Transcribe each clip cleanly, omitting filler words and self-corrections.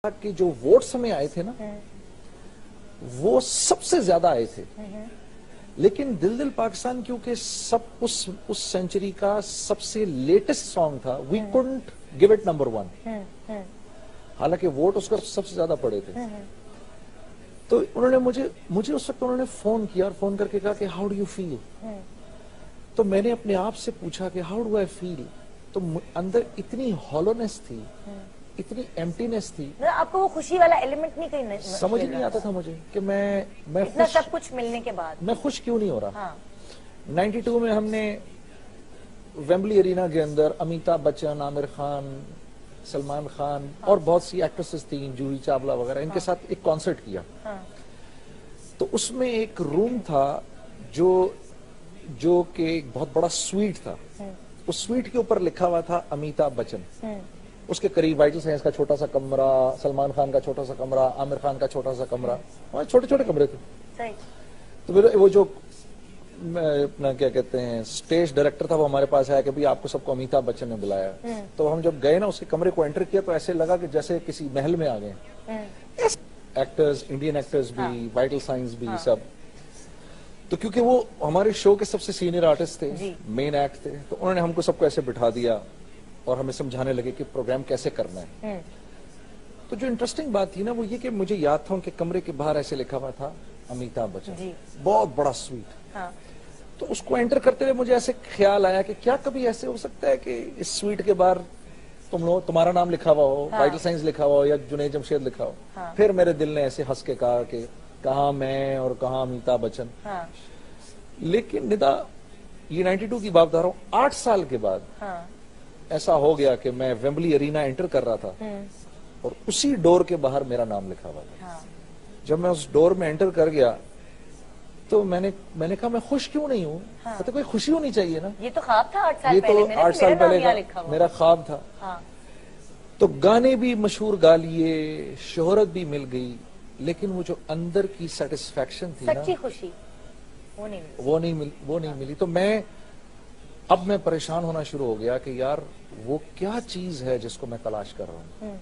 کہ جو ووٹس ہمیں آئے تھے نا وہ سب سے زیادہ آئے تھے، لیکن دل دل پاکستان کیونکہ سب اس سینچری کا سب سے لیٹسٹ سانگ تھا، وی couldn't give it number 1، حالانکہ ووٹ اس کا سب سے زیادہ پڑے تھے۔ تو انہوں نے مجھے اس وقت انہوں نے فون کیا اور فون کر کے کہا کہ ہاؤ ڈو یو فیل، تو میں نے اپنے آپ سے پوچھا کہ ہاؤ ڈو آئی فیل، تو اندر اتنی ہالونیس تھی، اتنی ایمٹینس تھی، آپ کو وہ خوشی والا ایلیمنٹ نہیں کہیں سمجھ نہیں آتا تھا مجھے کہ میں اتنا سب کچھ ملنے کے بعد میں خوش کیوں نہیں ہو رہا۔ 92 میں ہم نے ویمبلی ارینا کے اندر امیتابھ بچن، عامر خان، سلمان خان اور بہت سی ایکٹریسز تھیں، جوہی چاولہ وغیرہ، ان کے ساتھ ایک کانسرٹ کیا۔ تو اس میں ایک روم تھا جو کہ ایک بہت بڑا سویٹ تھا، اس سویٹ کے اوپر لکھا ہوا تھا امیتابھ بچن، اس کے قریب وائٹل سائنس کا چھوٹا سا کمرہ، سلمان خان کا چھوٹا سا کمرہ، عامر خان کا چھوٹا سا کمرہ، وہاں چھوٹے چھوٹے کمرے تھے۔ تو پھر وہ جو اپنا کیا کہتے ہیں اسٹیج ڈائریکٹر تھا وہ ہمارے پاس آیا کہ بھئی آپ کو سب کو امیتابھ بچن نے بلایا۔ تو ہم جب گئے نا اس کے کمرے کو انٹر کیا تو ایسے لگا کہ جیسے کسی محل میں آ گئے، ایکٹرز، انڈین ایکٹرز بھی، وائٹل سائنس بھی، سب۔ تو کیونکہ وہ ہمارے شو کے سب سے سینئر آرٹسٹ تھے، مین ایکٹ تھے، تو انہوں نے ہم کو سب کو ایسے بٹھا دیا اور ہمیں سمجھانے لگے کہ پروگرام کیسے کرنا ہے۔ تو جو انٹرسٹنگ بات تھی نا وہ یہ کہ مجھے یاد تھا ان کے کمرے کے باہر ایسے لکھا ہوا تھا امیتابھ بچن، بہت بڑا سویٹ۔ تو اس کو انٹر کرتے ہوئے مجھے ایسے خیال آیا کہ کیا کبھی ایسے ہو سکتا ہے کہ اس سویٹ کے باہر تمہارا نام لکھا ہوا ہو، وائٹل سائنس لکھا ہوا ہو یا جنید جمشید لکھا ہو۔ پھر میرے دل نے ایسے ہنس کے کہا کہ کہاں میں اور کہاں امیتابھ بچن۔ لیکن ندا یہ 92 کی بات بتا رہا ہوں، 8 سال کے بعد ایسا ہو گیا کہ میں ویمبلی ارینا انٹر کر رہا تھا اور اسی ڈور کے باہر میرا نام لکھا ہوا تھا۔ جب میں اس ڈور میں انٹر کر گیا تو میں نے کہا میں خوش کیوں نہیں ہوں، تو کوئی خوشی ہونی چاہیے نا، یہ تو خواب تھا 8 سال یہ پہلے، تو 8 سال پہلے کا میرا خواب تھا۔ تو گانے بھی مشہور گا لیے، شہرت بھی مل گئی، لیکن وہ جو اندر کی سیٹسفیکشن تھی نا، سچی خوشی وہ نہیں ملی۔ تو اب میں پریشان ہونا شروع ہو گیا کہ یار وہ کیا چیز ہے جس کو میں تلاش کر رہا ہوں۔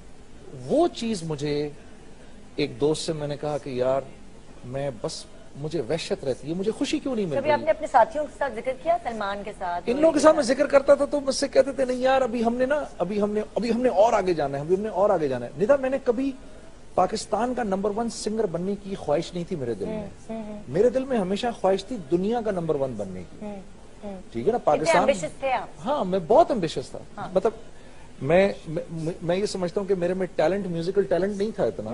وہ چیز مجھے ایک دوست سے میں نے کہا کہ یار میں بس مجھے وحشت رہتی ہے، مجھے خوشی کیوں نہیں مل کبھی آپ رہی۔ نے اپنے ساتھیوں کے ساتھ ذکر کیا، سلمان کے ساتھ، ان لوگوں کے ساتھ میں ذکر کرتا تھا تو مجھ سے کہتے تھے نہیں یار ابھی ہم نے اور آگے جانا ہے، ابھی ہم نے اور آگے جانا ہے۔ ندا میں نے کبھی پاکستان کا نمبر 1 سنگر بننے کی خواہش نہیں تھی میرے دل میں، میرے دل میں ہمیشہ خواہش تھی دنیا کا نمبر 1 بننے کی۔ ٹھیک ہے نا، پاکستان، ہاں میں بہت ایمبیشس تھا، مطلب میں یہ سمجھتا ہوں کہ میرے میں ٹیلنٹ، میوزیکل ٹیلنٹ نہیں تھا اتنا،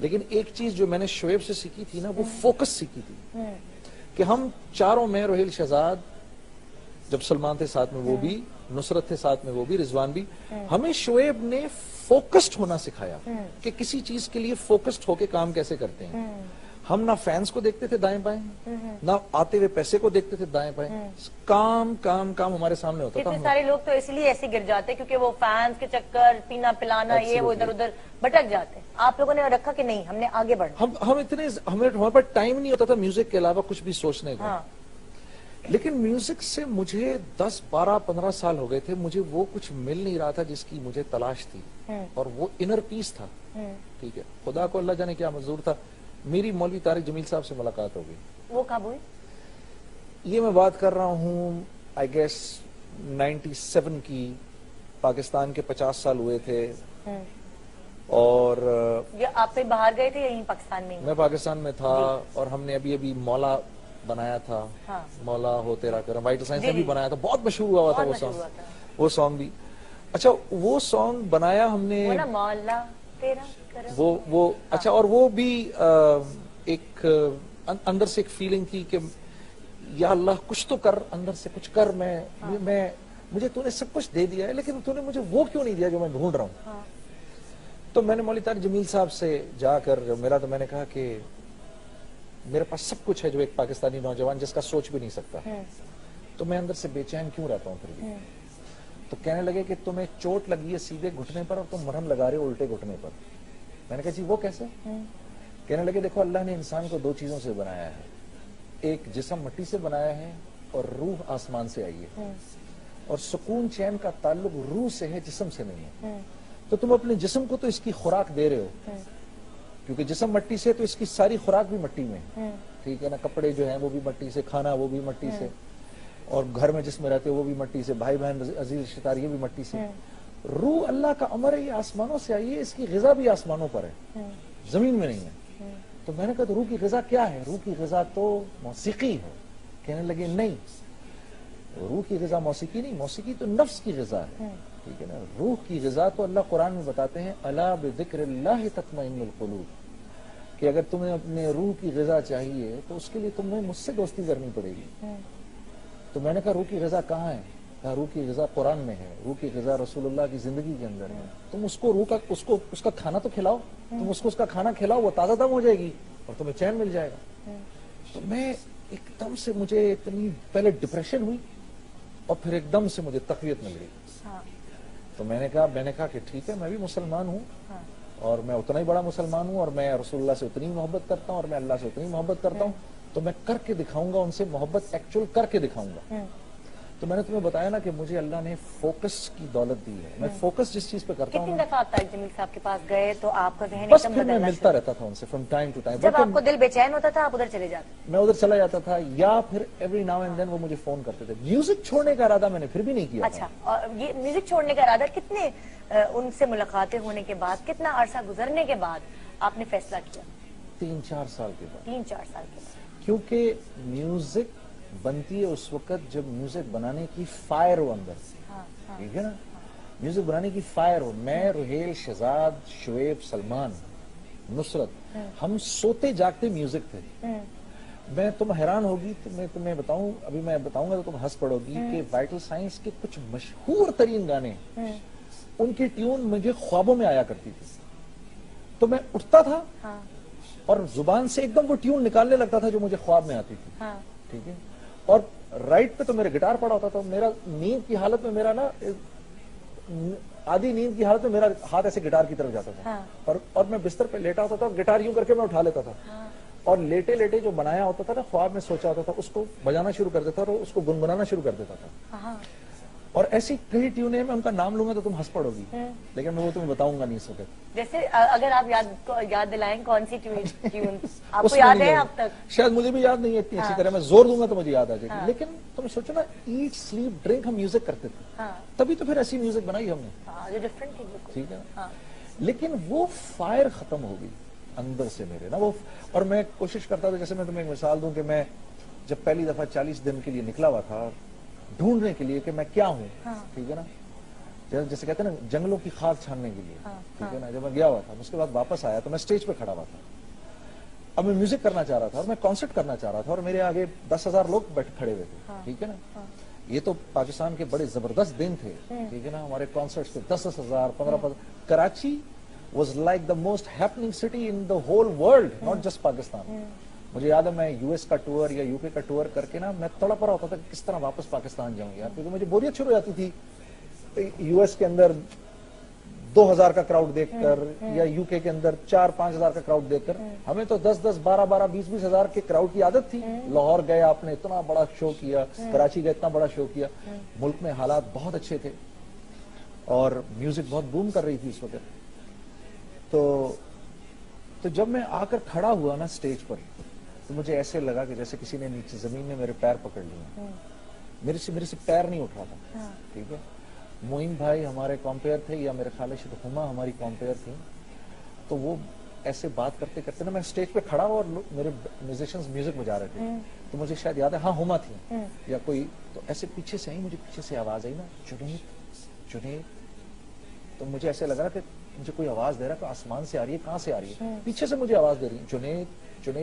لیکن ایک چیز جو میں نے شعیب سے سیکھی تھی نا وہ فوکس سیکھی تھی کہ ہم چاروں میں، روہیل شہزاد جب سلمان تھے ساتھ میں وہ بھی، نصرت تھے ساتھ میں وہ بھی، رضوان بھی، ہمیں شعیب نے فوکسڈ ہونا سکھایا کہ کسی چیز کے لیے فوکسڈ ہو کے کام کیسے کرتے ہیں۔ ہم نہ فینس کو دیکھتے تھے دائیں بائیں، نہ آتے ہوئے پیسے کو دیکھتے تھے دائیں بائیں، کام کام کام ہمارے سامنے ہوتا تھا۔ کتنے سارے لوگ تو اس لیے ایسے گر جاتے ہیں کیونکہ وہ فینس کے چکر، پینا پلانا، یہ وہ ادھر ادھر بھٹک جاتے ہیں۔ آپ لوگوں نے رکھا کہ نہیں ہم نے آگے بڑھنا، ہمارے پاس ٹائم نہیں ہوتا تھا میوزک کے علاوہ کچھ بھی سوچنے کا۔ لیکن میوزک سے مجھے 10 12 15 سال ہو گئے تھے، مجھے وہ کچھ مل نہیں رہا تھا جس کی مجھے تلاش تھی، اور وہ انر پیس تھا۔ ٹھیک ہے، خدا کو اللہ جانے کیا منظور تھا، میری مولوی طارق جمیل صاحب سے ملاقات ہو گئی۔ وہ کب ہوئی؟ یہ میں بات کر رہا ہوں آئی گیس 97 کی، پاکستان کے 50 سال ہوئے تھے، اور یہ آپ پہ باہر گئے تھے یا یہیں پاکستان میں؟ میں پاکستان میں تھا، اور ہم نے ابھی مولا بنایا تھا، مولا ہو تیرا کرم، وائٹل سائنس نے بھی بنایا تھا، بہت مشہور ہوا تھا وہ سانگ بھی۔ اچھا وہ سانگ بنایا ہم نے، مولا تیرا کرم، وہ اچھا، اور وہ بھی ایک اندر سے ایک فیلنگ تھی کہ یا اللہ کچھ تو کر، اندر سے کچھ کر، مجھے تو نے سب کچھ دے دیا ہے لیکن تو نے مجھے وہ کیوں نہیں دیا جو میں ڈھونڈ رہا ہوں۔ تو میں نے مولوی طارق جمیل صاحب سے جا کر جب ملا تو میں نے کہا کہ میرے پاس سب کچھ ہے جو ایک پاکستانی نوجوان جس کا سوچ بھی نہیں سکتا، تو میں اندر سے بے چین کیوں رہتا ہوں پھر بھی۔ تو کہنے لگے کہ تمہیں چوٹ لگی ہے سیدھے گھٹنے پر اور تم مرہم لگا رہے ہو الٹے گھٹنے پر۔ میں نے کہا جی وہ کیسے؟ کہنے لگے دیکھو اللہ نے انسان کو 2 چیزوں سے بنایا ہے، ایک جسم مٹی سے بنایا ہے اور روح آسمان سے آئی ہے، اور سکون چین کا تعلق روح سے ہے، جسم سے نہیں ہے۔ تو تو تم اپنے جسم کو تو اس کی خوراک دے رہے ہو، کیونکہ جسم مٹی سے تو اس کی ساری خوراک بھی مٹی میں ہے، ٹھیک ہے نا، کپڑے جو ہیں وہ بھی مٹی سے، کھانا وہ بھی مٹی سے، اور گھر میں جس میں رہتے ہو وہ بھی مٹی سے، بھائی بہن عزیز رشتہ دار یہ بھی مٹی سے۔ روح اللہ کا امر ہے، یہ آسمانوں سے آئی ہے، اس کی غذا بھی آسمانوں پر ہے، زمین میں نہیں ہے۔ تو میں نے کہا تو روح کی غذا کیا ہے؟ روح کی غذا تو موسیقی ہے۔ کہنے لگے نہیں، روح کی غذا موسیقی نہیں، موسیقی تو نفس کی غذا ہے، ٹھیک ہے نا۔ روح کی غذا تو اللہ قرآن میں بتاتے ہیں الا بذکر اللہ تطمئن القلوب، کہ اگر تمہیں اپنے روح کی غذا چاہیے تو اس کے لیے تمہیں مجھ سے دوستی کرنی پڑے گی۔ تو میں نے کہا روح کی غذا کہاں ہے؟ کہا روح کی غذا قرآن میں ہے، روح کی غذا رسول اللہ کی زندگی کے اندر ہے۔ تم اس کو روح کا اس کا کھانا تو کھلاؤ، تم اس کو اس کا کھانا کھلاؤ، وہ تازہ دم ہو جائے گی اور تمہیں چین مل جائے گا۔ تو میں ایک دم سے مجھے اتنی پہلے ڈپریشن ہوئی اور پھر ایک دم سے مجھے تقویت مل گئی۔ تو میں نے کہا کہ ٹھیک ہے، میں بھی مسلمان ہوں اور میں اتنا ہی بڑا مسلمان ہوں اور میں رسول اللہ سے اتنی محبت کرتا ہوں اور میں اللہ سے اتنی محبت کرتا ہوں، تو میں کر کے دکھاؤں گا ان سے محبت، ایکچوئل کر کے دکھاؤں گا۔ تو میں نے تمہیں بتایا نا کہ مجھے اللہ نے فوکس کی دولت دی ہے، میں فوکس جس چیز پہ کرتا ہوں، کتنی دفعہ آپ طارق جمیل صاحب کے پاس گئے تو آپ کا ذہن بس ایک دم پھر میں بدلنا ملتا رہتا تھا ان سے فرام ٹائم ٹو ٹائم، جب آپ کو دل بے چین ہوتا تھا آپ ادھر چلے جاتے؟ میں ادھر چلا جاتا تھا، یا پھر ایوری ناؤ اینڈ دین وہ مجھے فون کرتے تھے۔ میوزک چھوڑنے کا ارادہ میں نے پھر بھی نہیں کیا۔ اچھا، اور یہ میوزک چھوڑنے کا ارادہ کتنے ان سے ملاقاتیں ہونے کے بعد، کتنا عرصہ گزرنے کے بعد آپ نے فیصلہ کیا؟ 3-4 سال کے بعد۔ 3-4 سال کے بعد؟ کیونکہ میوزک بنتی ہے اس وقت جب میوزک بنانے کی فائر ہو اندر سے، ٹھیک ہے نا، میوزک بنانے کی فائر ہو۔ میں، رحیل، شہزاد، شعیب، سلمان، نصرت، ہم سوتے جاگتے میوزک تھے۔ میں تم حیران ہوگی تو میں تمہیں بتاؤں، ابھی میں بتاؤں گا تو تم ہنس پڑو گی کہ وائٹل سائنس کے کچھ مشہور ترین گانے ان کی ٹیون مجھے خوابوں میں آیا کرتی تھی۔ تو میں اٹھتا تھا اور زبان سے ایک دم وہ ٹیون نکالنے لگتا تھا جو مجھے خواب میں آتی تھی، ٹھیک ہے۔ اور رائٹ پہ تو میرے گٹار پڑا ہوتا تھا، میرا نیند کی حالت میں میرا نا آدھی نیند کی حالت میں میرا ہاتھ ایسے گٹار کی طرف جاتا تھا، اور میں بستر پہ لیٹا ہوتا تھا اور گٹار یوں کر کے میں اٹھا لیتا تھا، اور لیٹے لیٹے جو بنایا ہوتا تھا نا، خواب میں سوچا ہوتا تھا، اس کو بجانا شروع کر دیتا اور اس کو گنگنانا شروع کر دیتا تھا۔ اور ایسی کئی ٹیونیں، میں ان کا نام لوں گا تو تم ہنس پڑو گی، لیکن میں وہ تمہیں بتاؤں گا نہیں اس وقت۔ جیسے اگر آپ یاد دلائیں کون سی ٹیون آپ کو یاد ہے اب تک؟ شاید مجھے بھی یاد نہیں ہے اتنی اچھی طرح، میں زور دوں گا تو مجھے یاد آ جائے گی۔ لیکن تم سوچو نا، ایٹ سلیپ ڈرنک ہم میوزک کرتے تھے، تبھی تو پھر ایسی میوزک بنائی ہم نے، جو ڈفرنٹ تھی بالکل، ٹھیک ہے نا۔ لیکن وہ فائر ختم ہو گئی اندر سے میرے نا، وہ، اور میں کوشش کرتا تھا، جیسے میں تمہیں ایک مثال دوں کہ میں جب پہلی دفعہ 40 دن کے لیے نکلا ہوا تھا ڈھونڈنے کے لیے کہ میں کیا ہوں، ٹھیک ہے نا، جیسے کہتے ہیں نا جنگلوں کی خاک چھاننے کے لیے، ٹھیک ہے نا، جب میں گیا ہوا تھا اس کے بعد واپس آیا تو میں اسٹیج پہ کھڑا ہوا تھا، اب میں میوزک کرنا چاہ رہا تھا اور میں کانسرٹ کرنا چاہ رہا تھا اور میرے آگے 10,000 لوگ کھڑے ہوئے تھے، ٹھیک ہے نا۔ یہ تو پاکستان کے بڑے زبردست دن تھے، ٹھیک ہے نا، ہمارے کانسرٹس پہ 10,000 15,000۔ Karachi was like the most happening city in the whole world, not just Pakistan. مجھے یاد ہے میں یو ایس کا ٹور یا یو کے کا ٹور کر کے نا میں تڑپ رہا ہوتا تھا کہ کس طرح واپس پاکستان جاؤں یار، کیونکہ مجھے بوریت شروع ہو جاتی تھی یو ایس کے اندر 2,000 کا کراؤڈ دیکھ کر، یا یو کے اندر 4-5 ہزار کا کراؤڈ دیکھ کر۔ ہمیں تو 10-10 12-12 20-20 ہزار کے کراؤڈ کی عادت تھی۔ لاہور گئے آپ نے اتنا بڑا شو کیا، کراچی گئے اتنا بڑا شو کیا، ملک میں حالات بہت اچھے تھے اور میوزک بہت بوم کر رہی تھی اس وقت۔ تو جب میں آ کر کھڑا ہوا نا اسٹیج پر تو مجھے ایسے لگا کہ جیسے کسی نے نیچے زمین نے میرے پیر پکڑ لیے، میرے سے پیر نہیں اٹھ رہا تھا، ٹھیک ہے۔ معین بھائی ہمارے کمپیئر تھے، یا میرے خیال ہے ہما ہماری کمپیئر تھی، تو وہ ایسے بات کرتے کرتے نا میں اسٹیج پہ کھڑا ہوا اور میرے میوزیشنز میوزک بجا رہے تھے، تو مجھے شاید یاد ہے ہاں ہما تھی یا کوئی، تو ایسے پیچھے سے آئی، مجھے پیچھے سے آواز آئی نا، جنید، تو مجھے ایسے لگا کہ مجھے کوئی آواز دے رہا ہے، کہ آسمان سے آ رہی ہے، کہاں سے آ رہی ہے، پیچھے سے مجھے آواز دے رہی ہے، جنید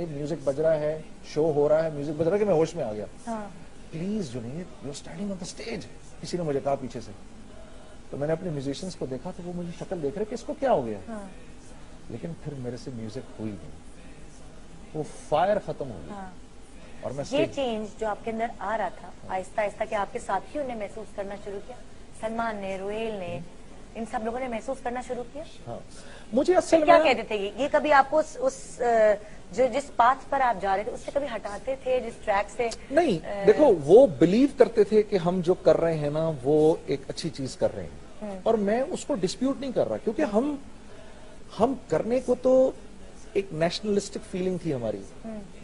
میوزک بج رہا ہے، شو ہو رہا ہے، میوزک بج رہا ہے، کہ میں ہوش میں آ گیا۔ Please Junaid, you are standing on the stage, کسی نے مجھے کہا پیچھے سے۔ تو میں نے اپنے میوزیشنز کو دیکھا تو وہ مجھے شکل دیکھ رہے کہ اس کو کیا ہو گیا، لیکن پھر میرے سے میوزک ہوئی نہیں، وہ فائر ختم ہو گئی۔ اور میں یہ چینج جو آپ کے اندر آ رہا تھا آہستہ آہستہ، کہ آپ کے ساتھیوں نے محسوس کرنا شروع کیا، سلمان نے، روہیل نے، ان سب لوگوں نے محسوس کرنا شروع کیا؟ ہاں، مجھے اصل میں کیا کہتے تھے یہ کبھی آپ کو جس پاتھ پر آپ جا رہے تھے اس سے کبھی ہٹاتے تھے، جس ٹریک سے؟ نہیں، دیکھو وہ بلیو کرتے تھے کہ ہم جو کر رہے ہیں نا وہ ایک اچھی چیز کر رہے ہیں، اور میں اس کو ڈسپیوٹ نہیں کر رہا کیونکہ ہم کرنے کو تو ایک نیشنلسٹک فیلنگ تھی ہماری.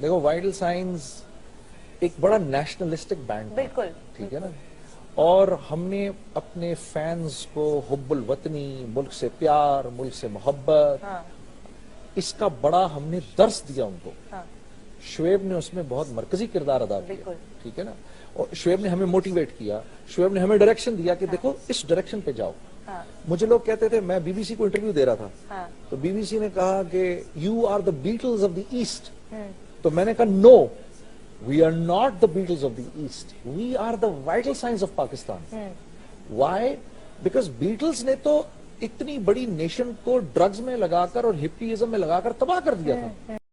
دیکھو وائٹل سائنس ایک بڑا نیشنلسٹک بینڈ تھا, بالکل ٹھیک ہے نا, اور ہم نے اپنے فینز کو حب الوطنی, ملک سے پیار, ملک سے محبت, اس کا بڑا ہم نے درس دیا ان کو. شعیب نے اس میں بہت مرکزی کردار ادا کیا, ٹھیک ہے نا, اور شعیب نے ہمیں موٹیویٹ کیا, شعیب نے ہمیں ڈائریکشن دیا کہ دیکھو اس ڈائریکشن پہ جاؤ. مجھے لوگ کہتے تھے, میں بی بی سی کو انٹرویو دے رہا تھا تو بی بی سی نے کہا کہ you are the Beatles of the East, تو میں نے کہا no, we are not the Beatles of the East, we are the Vital Signs of Pakistan. Why? Because Beatles نے تو اتنی بڑی نیشن کو ڈرگز میں لگا کر اور ہپیزم میں لگا کر تباہ کر دیا تھا.